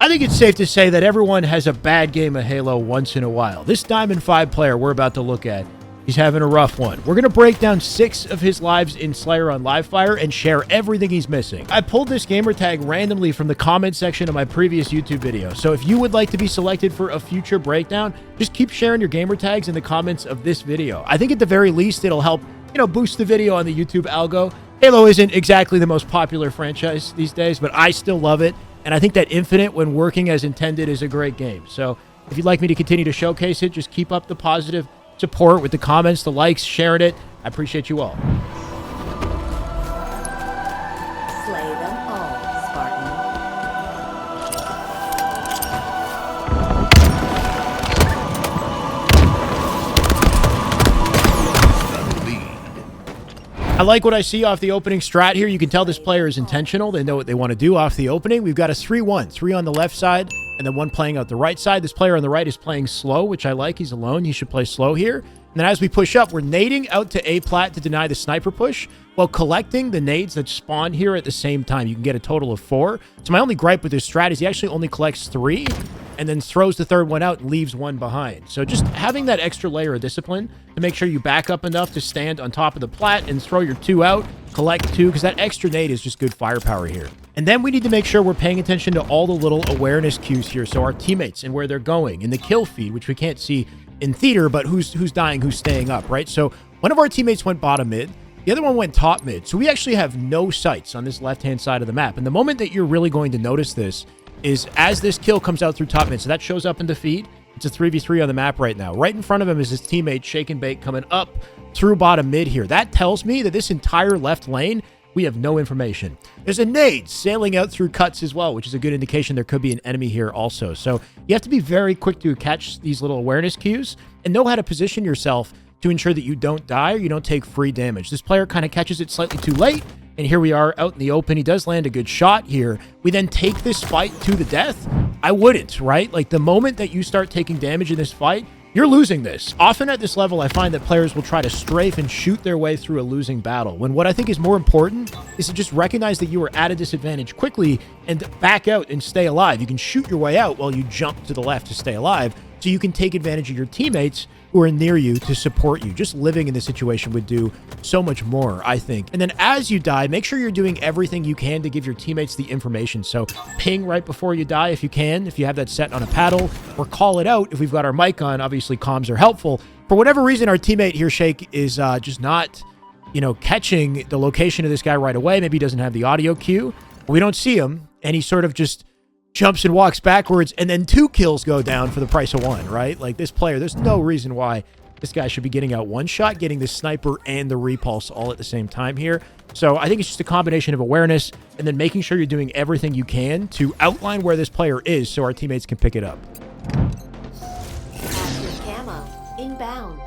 I think it's safe to say that everyone has a bad game of Halo once in a while. This Diamond 5 player we're about to look at, he's having a rough one. We're going to break down 6 of his lives in Slayer on Livefire and share everything he's missing. I pulled this gamer tag randomly from the comment section of my previous YouTube video, so if you would like to be selected for a future breakdown, just keep sharing your gamer tags in the comments of this video. I think at the very least it'll help, boost the video on the YouTube algo. Halo isn't exactly the most popular franchise these days, but I still love it. And I think that Infinite, when working as intended, is a great game. So if you'd like me to continue to showcase it, just keep up the positive support with the comments, the likes, sharing it. I appreciate you all. Slay them all, Spartan. I like what I see off the opening strat here. You can tell this player is intentional. They know what they want to do off the opening. We've got a 3-1, 3 on the left side, and then 1 playing out the right side. This player on the right is playing slow, which I like. He's alone. He should play slow here. And then as we push up, we're nading out to A-plat to deny the sniper push while collecting the nades that spawn here at the same time. You can get a total of 4. So my only gripe with this strat is he actually only collects 3 and then throws the 3rd one out and leaves 1 behind. So just having that extra layer of discipline to make sure you back up enough to stand on top of the plat and throw your 2 out, collect 2, because that extra nade is just good firepower here. And then we need to make sure we're paying attention to all the little awareness cues here. So our teammates and where they're going in the kill feed, which we can't see in theater, but who's dying, who's staying up, right? So one of our teammates went bottom mid. The other one went top mid. So we actually have no sights on this left-hand side of the map. And the moment that you're really going to notice this is as this kill comes out through top mid. So that shows up in the feed. It's a 3v3 on the map right now. Right in front of him is his teammate, Shake and Bake, coming up through bottom mid here. That tells me that this entire left lane, we have no information. There's a nade sailing out through cuts as well, which is a good indication there could be an enemy here also. So you have to be very quick to catch these little awareness cues and know how to position yourself to ensure that you don't die or you don't take free damage. This player kind of catches it slightly too late, and here we are out in the open. He does land a good shot here. We then take this fight to the death. I wouldn't, right? Like the moment that you start taking damage in this fight, you're losing this. Often at this level, I find that players will try to strafe and shoot their way through a losing battle, when what I think is more important is to just recognize that you are at a disadvantage quickly and back out and stay alive. You can shoot your way out while you jump to the left to stay alive, so you can take advantage of your teammates who are near you to support you. Just living in this situation would do so much more, I think. And then as you die, make sure you're doing everything you can to give your teammates the information. So ping right before you die if you can, if you have that set on a paddle, or call it out if we've got our mic on. Obviously, comms are helpful. For whatever reason, our teammate here, Shake, is just not, catching the location of this guy right away. Maybe he doesn't have the audio cue. We don't see him, and he sort of just jumps and walks backwards, and then 2 kills go down for the price of 1, right? Like this player, there's no reason why this guy should be getting out 1 shot, getting the sniper and the repulse all at the same time here. So I think it's just a combination of awareness and then making sure you're doing everything you can to outline where this player is so our teammates can pick it up. Active camo inbound.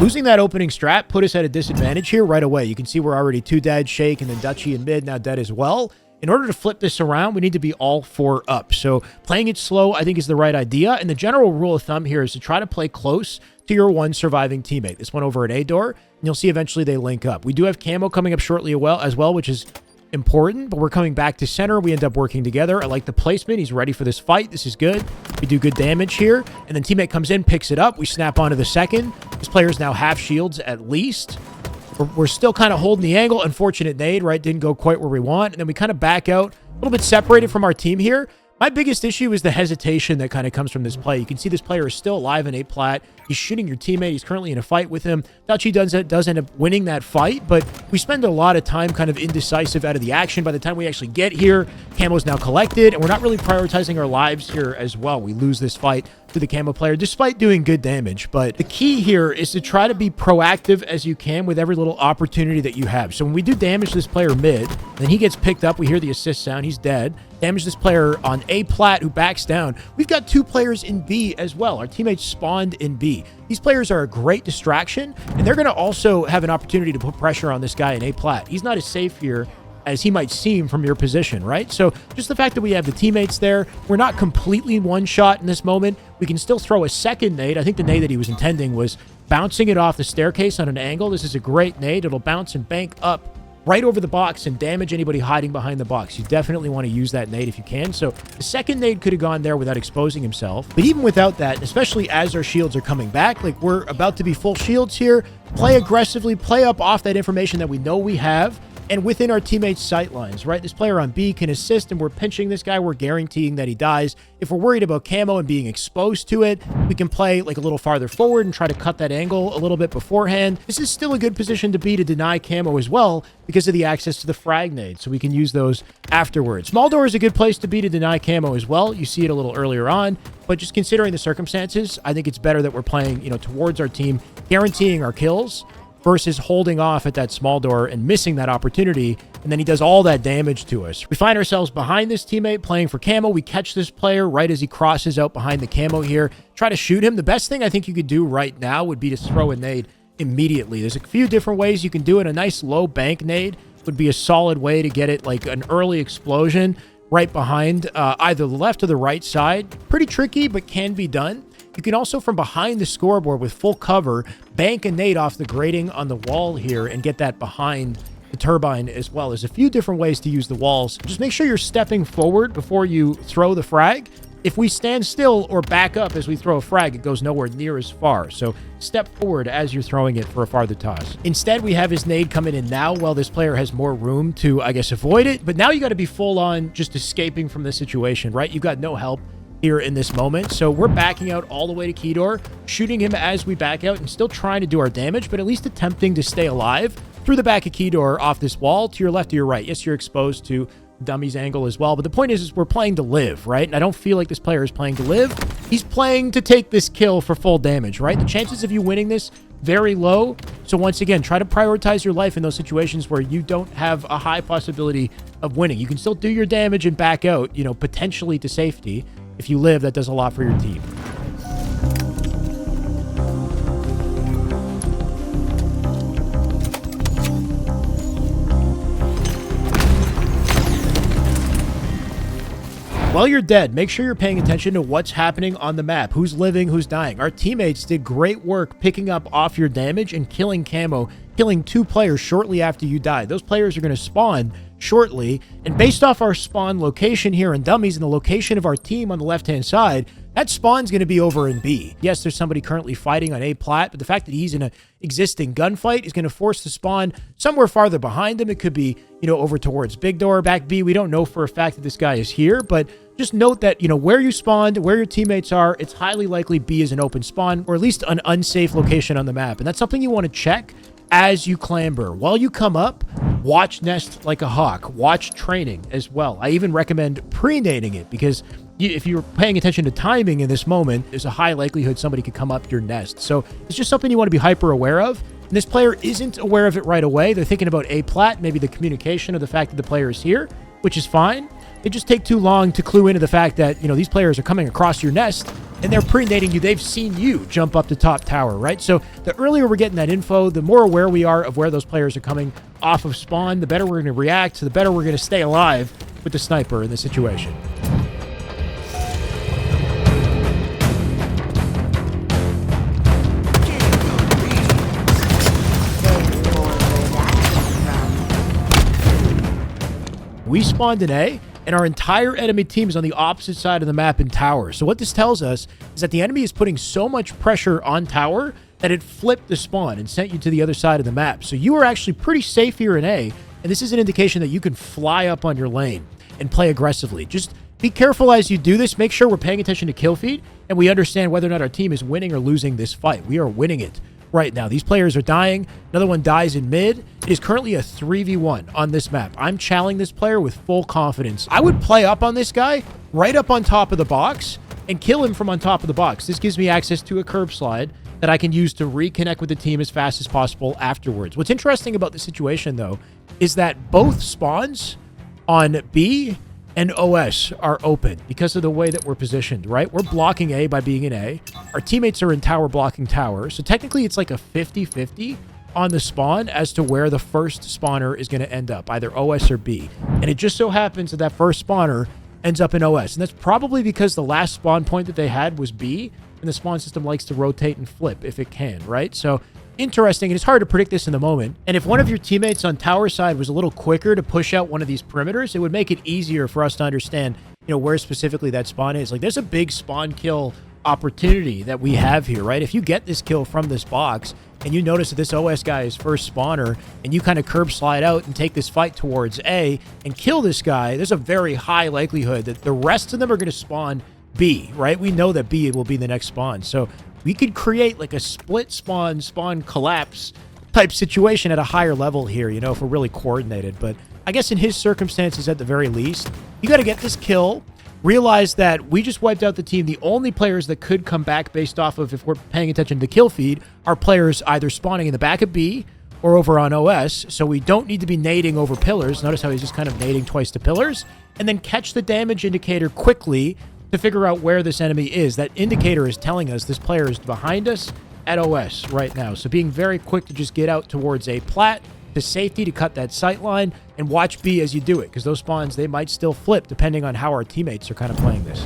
Losing that opening strat put us at a disadvantage here right away. You can see we're already 2 dead, Shake, and then Dutchy in mid, now dead as well. In order to flip this around, we need to be all 4 up. So playing it slow, I think, is the right idea. And the general rule of thumb here is to try to play close to your 1 surviving teammate. This one over at A door, and you'll see eventually they link up. We do have camo coming up shortly as well, which is important, but we're coming back to center. We end up working together. I like the placement. He's ready for this fight. This is good. We do good damage here, and then teammate comes in, picks it up. We snap onto the second. This player's now half shields at least. We're still kind of holding the angle. Unfortunate nade, right? Didn't go quite where we want, and then we kind of back out a little bit separated from our team here. My biggest issue is the hesitation that kind of comes from this play. You can see this player is still alive in A-plat. He's shooting your teammate. He's currently in a fight with him. Dutchy does end up winning that fight, but we spend a lot of time kind of indecisive out of the action. By the time we actually get here, camo's now collected, and we're not really prioritizing our lives here as well. We lose this fight to the camo player, despite doing good damage. But the key here is to try to be proactive as you can with every little opportunity that you have. So when we do damage this player mid, then he gets picked up. We hear the assist sound. He's dead. Damage this player on A plat who backs down. We've got 2 players in B as well. Our teammates spawned in B. These players are a great distraction, and they're going to also have an opportunity to put pressure on this guy in A plat. He's not as safe here as he might seem from your position, right? So just the fact that we have the teammates there, we're not completely one shot in this moment. We can still throw a second nade. I think the nade that he was intending was bouncing it off the staircase on an angle. This is a great nade. It'll bounce and bank up right over the box and damage anybody hiding behind the box. You definitely want to use that nade if you can. So the second nade could have gone there without exposing himself. But even without that, especially as our shields are coming back, like we're about to be full shields here, play aggressively, play up off that information that we know we have, and within our teammates' sight lines, right? This player on B can assist, and we're pinching this guy. We're guaranteeing that he dies. If we're worried about camo and being exposed to it, we can play like a little farther forward and try to cut that angle a little bit beforehand. This is still a good position to be to deny camo as well because of the access to the frag nades, so we can use those afterwards. Small door is a good place to be to deny camo as well. You see it a little earlier on, but just considering the circumstances, I think it's better that we're playing, towards our team, guaranteeing our kills, versus holding off at that small door and missing that opportunity, and then he does all that damage to us. We find ourselves behind this teammate playing for camo. We catch this player right as he crosses out behind the camo here. Try to shoot him. The best thing I think you could do right now would be to throw a nade immediately. There's a few different ways you can do it. A nice low bank nade would be a solid way to get it like an early explosion right behind either the left or the right side. Pretty tricky, but can be done. You can also, from behind the scoreboard with full cover, bank a nade off the grating on the wall here and get that behind the turbine as well. There's a few different ways to use the walls. Just make sure you're stepping forward before you throw the frag. If we stand still or back up as we throw a frag, it goes nowhere near as far. So step forward as you're throwing it for a farther toss. Instead, we have his nade coming in now while this player has more room to, I guess, avoid it. But now you got to be full on just escaping from the situation, right? You've got no help here in this moment. So we're backing out all the way to key door, shooting him as we back out and still trying to do our damage, but at least attempting to stay alive through the back of key door off this wall to your left or your right. Yes, you're exposed to dummy's angle as well, but the point is we're playing to live, right? And I don't feel like this player is playing to live. He's playing to take this kill for full damage, right? The chances of you winning this, very low. So once again, try to prioritize your life in those situations where you don't have a high possibility of winning. You can still do your damage and back out, potentially to safety. If you live, that does a lot for your team. While you're dead, make sure you're paying attention to what's happening on the map. Who's living, who's dying. Our teammates did great work picking up off your damage and killing camo, killing 2 players shortly after you died. Those players are going to spawn shortly, and based off our spawn location here in dummies and the location of our team on the left-hand side, that spawn's going to be over in B. Yes, there's somebody currently fighting on A plat, but the fact that he's in an existing gunfight is going to force the spawn somewhere farther behind him. It could be, over towards big door, back B. We don't know for a fact that this guy is here, but just note that, where you spawned, where your teammates are, it's highly likely B is an open spawn, or at least an unsafe location on the map. And that's something you want to check as you clamber. While you come up, watch nest like a hawk. Watch training as well. I even recommend pre-nading it because if you're paying attention to timing in this moment, there's a high likelihood somebody could come up your nest. So it's just something you want to be hyper aware of. And this player isn't aware of it right away. They're thinking about A plat, maybe the communication of the fact that the player is here, which is fine. They just take too long to clue into the fact that, these players are coming across your nest and they're pre-nading you. They've seen you jump up the top tower, right? So the earlier we're getting that info, the more aware we are of where those players are coming off of spawn, the better we're going to react, the better we're going to stay alive with the sniper in the situation. We spawned in A, and our entire enemy team is on the opposite side of the map in tower. So what this tells us is that the enemy is putting so much pressure on tower that it flipped the spawn and sent you to the other side of the map. So you are actually pretty safe here in A, and this is an indication that you can fly up on your lane and play aggressively. Just be careful as you do this. Make sure we're paying attention to kill feed, and we understand whether or not our team is winning or losing this fight. We are winning it right now. These players are dying. Another one dies in mid. It is currently a 3v1 on this map. I'm challenging this player with full confidence. I would play up on this guy right up on top of the box and kill him from on top of the box. This gives me access to a curb slide that I can use to reconnect with the team as fast as possible afterwards. What's interesting about the situation, though, is that both spawns on B and OS are open because of the way that we're positioned, right? We're blocking A by being in A. Our teammates are in tower blocking tower. So technically it's like a 50-50 on the spawn as to where the first spawner is going to end up, either OS or B. And it just so happens that that first spawner ends up in OS. And that's probably because the last spawn point that they had was B, and the spawn system likes to rotate and flip if it can, right? So interesting, and it's hard to predict this in the moment. And if one of your teammates on tower side was a little quicker to push out one of these perimeters, it would make it easier for us to understand, you know, where specifically that spawn is. Like, there's a big spawn kill opportunity that we have here, right? If you get this kill from this box and you notice that this OS guy is first spawner and you kind of curb slide out and take this fight towards A and kill this guy, there's a very high likelihood that the rest of them are going to spawn B, right? We know that B will be the next spawn. So we could create like a split spawn collapse type situation at a higher level here, you know, if we're really coordinated. But I guess in his circumstances, at the very least, you got to get this kill, realize that we just wiped out the team. The only players that could come back based off of, if we're paying attention to the kill feed, are players either spawning in the back of B or over on OS. So we don't need to be nading over pillars. Notice how he's just kind of nading twice to pillars. And then catch the damage indicator quickly to figure out where this enemy is. That indicator is telling us this player is behind us at OS right now. So being very quick to just get out towards A plat to safety to cut that sight line, and watch B as you do it, because those spawns, they might still flip depending on how our teammates are kind of playing this.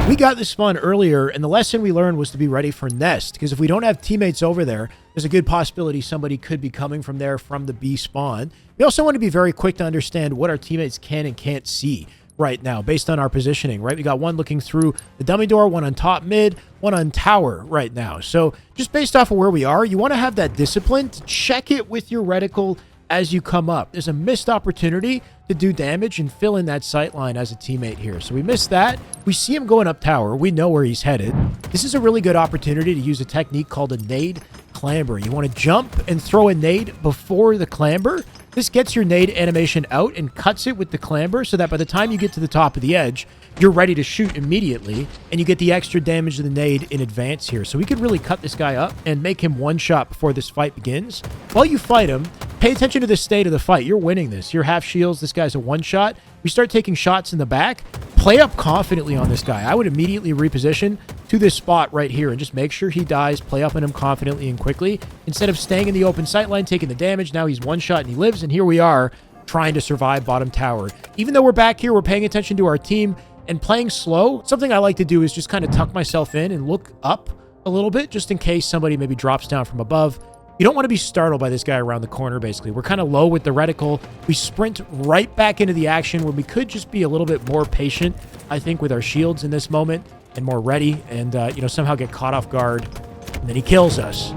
We got this spawn earlier, and the lesson we learned was to be ready for nest, because if we don't have teammates over there, there's a good possibility somebody could be coming from there from the B spawn. We also want to be very quick to understand what our teammates can and can't see right now based on our positioning, right? We got one looking through the dummy door, one on top mid, one on tower right now. So just based off of where we are, you want to have that discipline to check it with your reticle as you come up. There's a missed opportunity to do damage and fill in that sight line as a teammate here. So we missed that. We see him going up tower. We know where he's headed. This is a really good opportunity to use a technique called a nade clamber. You want to jump and throw a nade before the clamber. This gets your nade animation out and cuts it with the clamber so that by the time you get to the top of the edge, you're ready to shoot immediately, and you get the extra damage of the nade in advance here. So we could really cut this guy up and make him one shot before this fight begins. While you fight him, pay attention to the state of the fight. You're winning this. You're half shields. This guy's a one shot. We start taking shots in the back. Play up confidently on this guy. I would immediately reposition to this spot right here and just make sure he dies. Play up on him confidently and quickly. Instead of staying in the open sight line, taking the damage, now he's one shot and he lives, and here we are trying to survive bottom tower. Even though we're back here, we're paying attention to our team and playing slow. Something I like to do is just kind of tuck myself in and look up a little bit just in case somebody maybe drops down from above. You don't want to be startled by this guy around the corner, basically. We're kind of low with the reticle. We sprint right back into the action when we could just be a little bit more patient, I think, with our shields in this moment and more ready and, you know, somehow get caught off guard. And then he kills us.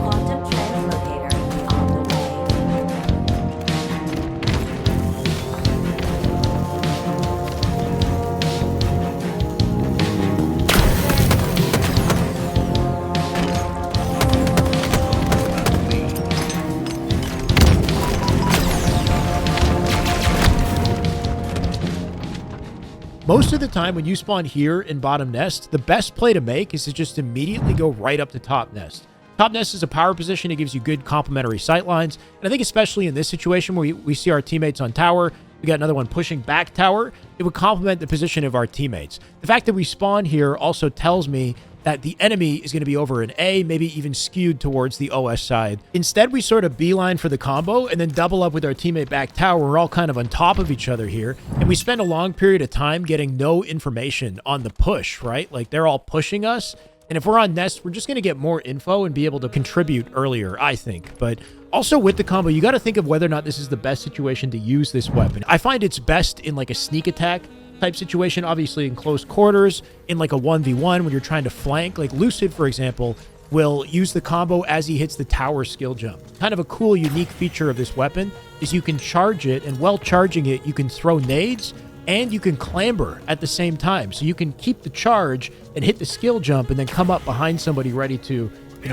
Quantum translocator on the way. Most of the time when you spawn here in bottom nest, the best play to make is to just immediately go right up to top nest. Top nest is a power position. It gives you good complementary sight lines. And I think especially in this situation where we see our teammates on tower, we got another one pushing back tower, it would complement the position of our teammates. The fact that we spawn here also tells me that the enemy is going to be over in A, maybe even skewed towards the OS side. Instead, we sort of beeline for the combo and then double up with our teammate back tower. We're all kind of on top of each other here. And we spend a long period of time getting no information on the push, right? Like, they're all pushing us. And if we're on nest, we're just going to get more info and be able to contribute earlier, I think. But also with the combo, you got to think of whether or not this is the best situation to use this weapon. I find it's best in like a sneak attack type situation, obviously in close quarters, in like a 1v1 when you're trying to flank. Like Lucid, for example, will use the combo as he hits the tower skill jump. Kind of a cool, unique feature of this weapon is you can charge it, and while charging it, you can throw nades and you can clamber at the same time. So you can keep the charge and hit the skill jump and then come up behind somebody ready to,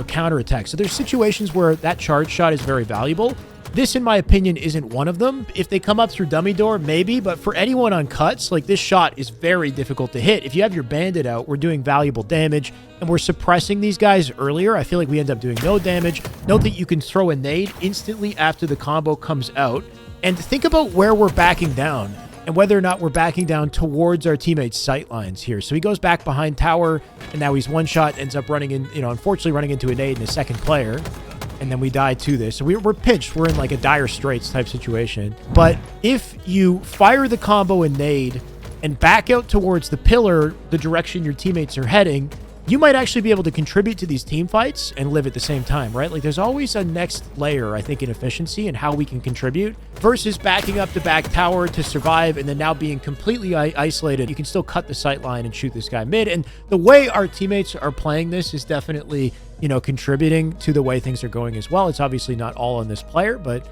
counterattack. So there's situations where that charge shot is very valuable. This, in my opinion, isn't one of them. If they come up through dummy door, maybe, but for anyone on cuts, like, this shot is very difficult to hit. If you have your bandit out, we're doing valuable damage, and we're suppressing these guys earlier. I feel like we end up doing no damage. Note that you can throw a nade instantly after the combo comes out, and think about where we're backing down and whether or not we're backing down towards our teammates' sight lines here. So he goes back behind tower, and now he's one shot, ends up running in, unfortunately running into a nade in the second player. And then we die to this. So we're pinched. We're in like a dire straits type situation. But if you fire the combo and nade and back out towards the pillar, the direction your teammates are heading, you might actually be able to contribute to these team fights and live at the same time, right? Like, there's always a next layer, I think, in efficiency and how we can contribute versus backing up the back tower to survive and then now being completely isolated. You can still cut the sight line and shoot this guy mid. And the way our teammates are playing this is definitely, contributing to the way things are going as well. It's obviously not all on this player, but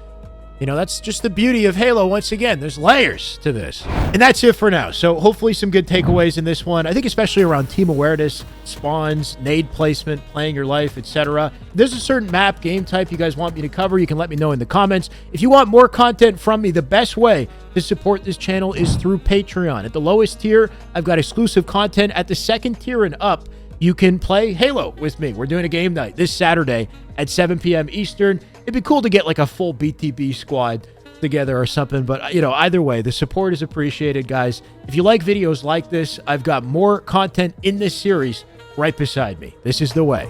that's just the beauty of Halo. Once again, there's layers to this. And that's it for now. So hopefully some good takeaways in this one. I think especially around team awareness, spawns, nade placement, playing your life, etc. If there's a certain map, game type you guys want me to cover, you can let me know in the comments. If you want more content from me, the best way to support this channel is through Patreon. At the lowest tier, I've got exclusive content. At the second tier and up, you can play Halo with me. We're doing a game night this Saturday at 7 p.m. Eastern. It'd be cool to get like a full BTB squad together or something. But, either way, the support is appreciated, guys. If you like videos like this, I've got more content in this series right beside me. This is the way.